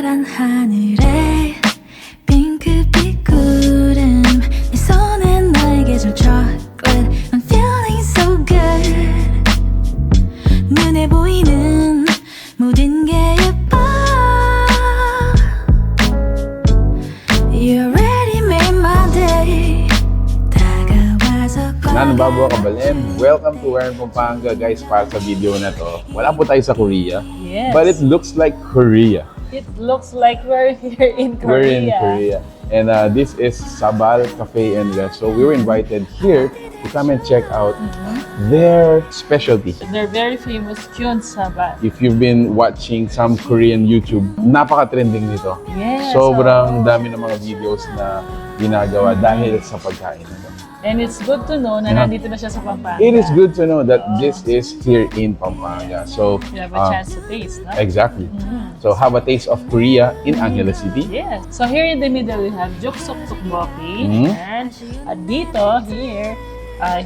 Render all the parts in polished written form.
파란 하늘에 핑크빛 구름 내 손에 날개줄 chocolate I'm feeling so good 눈에 보이는 모든 게 예뻐 You already made my day 다가와서 Nanbabawa Kabalem, welcome to Pampanga guys. Para sa video na to, wala po tayo sa Korea, but it looks like Korea. It looks like we're here in Korea. We're in Korea. And this is SABAL Cafe and Resto. We were invited here to come and check out their specialty. They're very famous KEUN SABAL. If you've been watching some Korean YouTube, napaka-trending nito. Yes. Sobrang dami ng mga videos na ginagawa dahil sa pagkain nito. And it's good to know na nandito na siya sa Pampanga. It is good to know that this is here in Pampanga. So You have a chance to taste, no? exactly. So have a taste of Korea in Angeles City. Yes. So here in the middle we have Juksok Tteokbokki. And dito,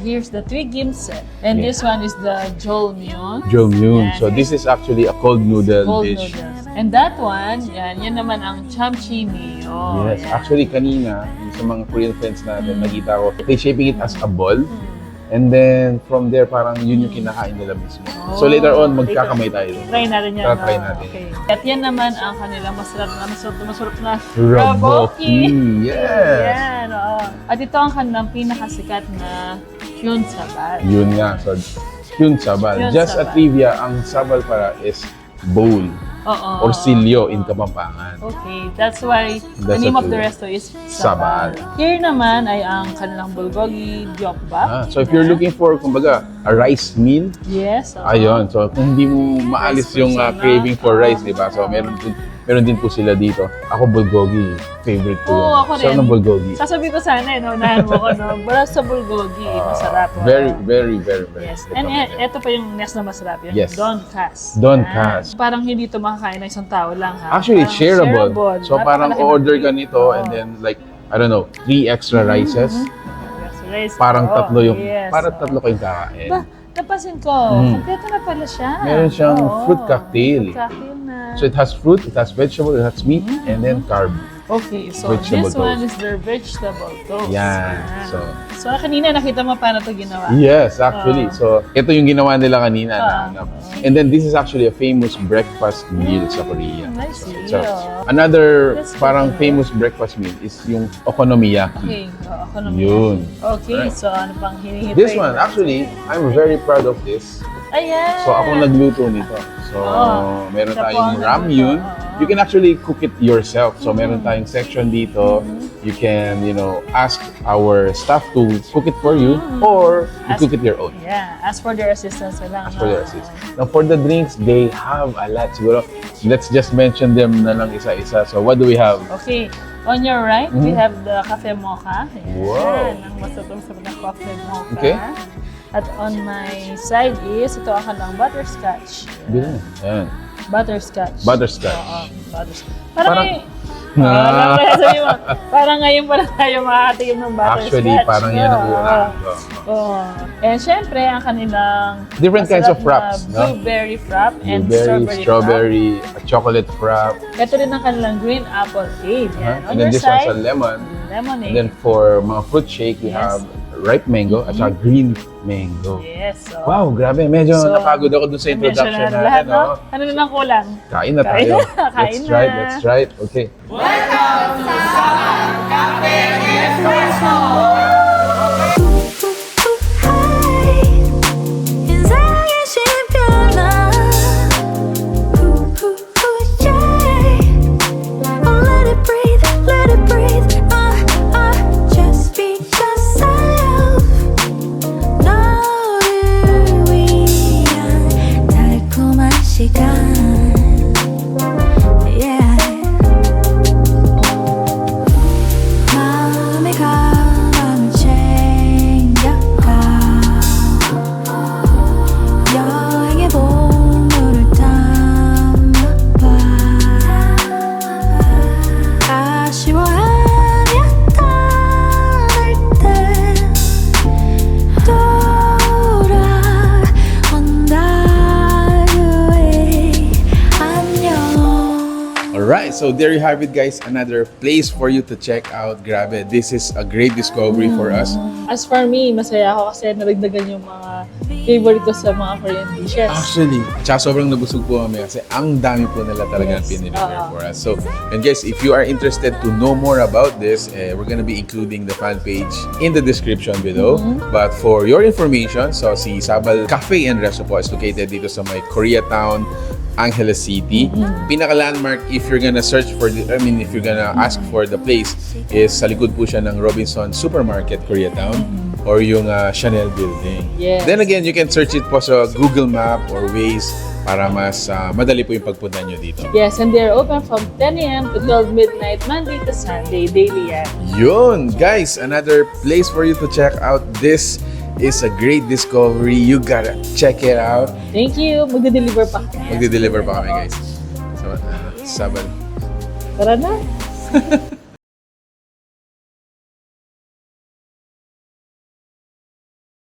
here's the three gimse. And this one is the jolmyeon. Jolmyeon. And So this is actually a cold noodle cold dish. noodles. And that one, yan naman ang chamchimeo. Yes, actually kanina sa mga Korean friends natin, nakita ko, they shaping it as a ball. And then from there, parang yun yung kinakain nila mismo. So later on, magkakamay tayo. Try natin yan. Try natin. Okay. At yan naman ang kanilang masarap na Tteokbokki. Yes. Yan, oo. At ito ang kanilang pinakasikat na KEUN SABAL. Yun nga. So, KEUN SABAL. KEUN Just a SABAL. trivia, ang sabal para is bowl Oo. or silyo in Kapampangan. Okay, that's why That's the name a of the clue. resto is Sabal. SABAL. Here naman ay ang kanilang bulgogi gyokbap. So if you're looking for, kumbaga, a rice meal, Yes. oo. ayun. So kung hindi mo maalis Rice yung person, craving for rice, di ba? So Oo. meron din po sila dito. Ako bulgogi, favorite ko Oo, yun. ako So rin. ng bulgogi. Sasabi ko sana, unahan mo ko, no? Wala sa bulgogi, masarap. Very, very, very, very. Yes. And ito pa yung next na masarap, yung Yes. Donkas. Donkas. Parang hindi ito makakain ng isang tao lang, ha? Actually, it's Parang shareable. So parang Napakalaki ng order ka plate. nito Oo. and then like, I don't know, 3 extra rices. Rice. Parang Oo, tatlo yung, yes. parang tatlo kayong kakain. Ba, napansin ko, kompleto na pala siya. Meron siyang Oo. fruit cocktail. Fruit cocktail na. So it has fruit, it has vegetable, it has meat, and then carb. Okay, so Vegetable this one toast. is their vegetable toast. Yan. So kanina nakita mo paano ito ginawa. Yes, actually. So ito yung ginawa nila kanina. And then this is actually a famous breakfast meal sa Korea. I see. So another That's parang good. famous breakfast meal is yung okonomiyaki. Okay, ako naman. Yun. Okay, Right. so ano pang hinihintay? This one, actually, I'm very proud of this. Ayan! So ako nagluto nito. So meron Siya po tayong ang ramyun. nagluto. You can actually cook it yourself. So meron tayong section dito. You can, ask our staff to cook it for you or you cook it your own. Yeah, as for their assistance na lang. As for their assist. Now for the drinks, they have a lot. Siguro, let's just mention them na lang isa-isa. So what do we have? Okay, on your right, we have the cafe mocha. Ayan, Wow. ang masarap na coffee mocha. Okay. At on my side is, ito ang kanilang butterscotch. Bilhin. Ayan. Butterscotch. Butterscotch. Oo, butterscotch. Parang- Parang ngayon pala tayo makakatikim ng butterscotch. Actually, parang yan ang una. Oo. And syempre, ang kanilang Different kinds of masarap fraps, na no? blueberry frap and Blueberry, strawberry, a chocolate frap. frap. Ito rin ang kanilang green apple cake. Yan. On And then your this one's side, a lemon. lemonade. And then for mga fruit shake, we Yes. have ripe mango at saka green mango. Yes. So, Wow, grabe. Medyo So, napagod ako dun sa introduction na natin. lahat, no? No? Ano na lang kulang? Kain na Kain tayo. na, kain Let's try it, na. let's try it. Okay. 인생의 심표나 Oh let it breathe Just be yourself 너를 위한 달콤한 시간 Yeah 마음의 가방을 Alright, so there you have it guys. Another place for you to check out. Grabe, this is a great discovery for us. As for me, masaya ako kasi naragdagan yung mga favorite ko sa mga Korean dishes. Actually, tsaka sobrang nabusog po kami kasi ang dami po nila talaga piniliver for us. So, and guys, if you are interested to know more about this, we're gonna be including the fan page in the description below. But for your information, so si SABAL Cafe and Resto po is located dito sa may Koreatown, Angeles City. Pinaka-landmark if you're gonna search for if you're gonna ask for the place is sa likod po siya ng Robinson Supermarket, Koreatown or yung Chanel building. Yes. Then again, you can search it po sa Google Map or Waze para mas madali po yung pagpunta nyo dito. Yes, and they're open from 10 a.m. to 12 midnight, Monday to Sunday, daily yan. Yun! Guys, another place for you to check out. This is a great discovery. You gotta check it out. Thank you. Magde-deliver pa kami. Magde-deliver pa kami, guys. So, SABAL. Tara na.